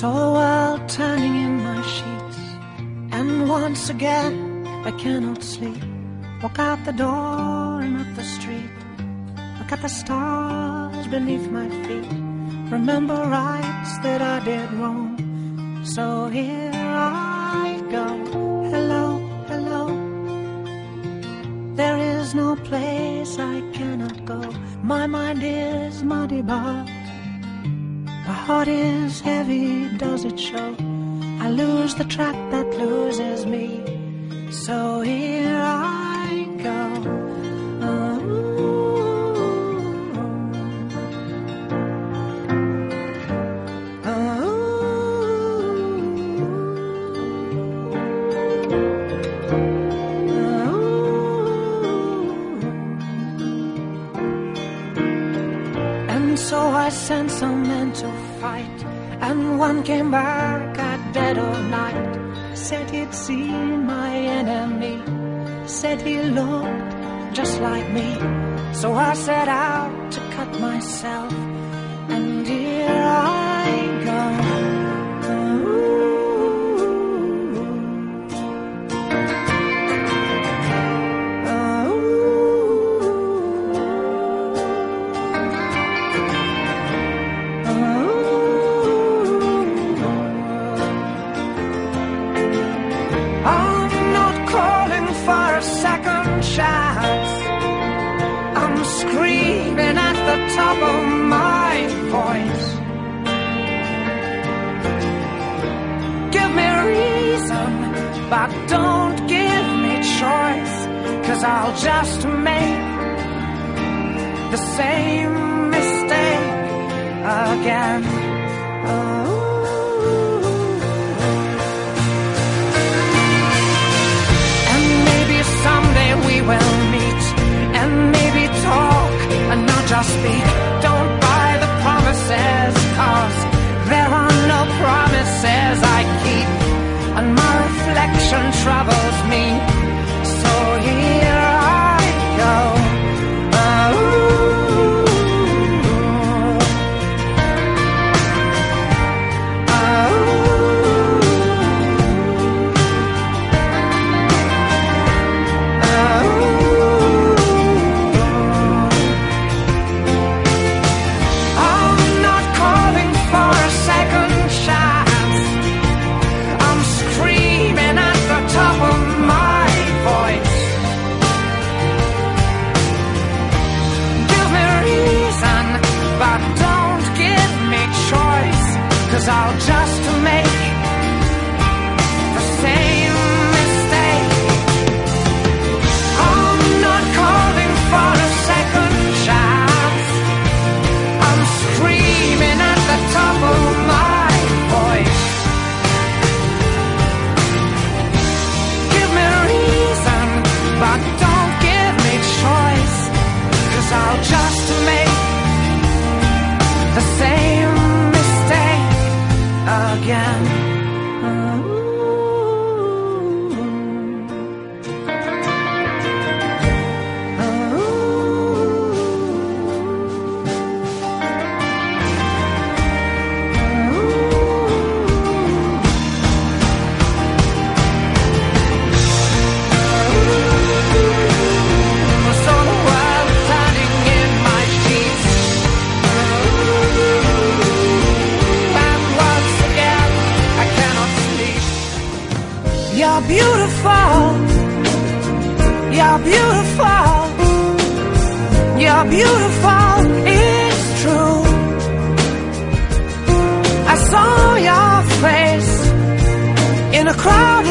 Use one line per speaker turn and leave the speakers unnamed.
So while turning in my sheets, and once again I cannot sleep, walk out the door and up the street, look at the stars beneath my feet, remember rights that I did wrong. So here I go, hello, hello. There is no place I cannot go. My mind is muddy, but my heart is heavy, does it show? I lose the track that loses me. So here I go. So I sent some men to fight, and one came back at dead of night. Said he'd seen my enemy, said he looked just like me. So I set out to cut myself, and here I go. Screaming at the top of my voice. Give me reason, but don't give me choice, 'cause I'll just make the same mistake again. And maybe someday we will meet, and maybe talk and not just speak. Don't buy the promises, 'cause there are no promises I keep, and my reflection troubles me. So here I go. I'll just make the same mistake. I'm not calling for a second chance. I'm screaming at the top of my voice. Give me reason, but don't give me choice, 'cause I'll just make the same again. You're beautiful, you're beautiful, you're beautiful, it's true. I saw your face in a crowd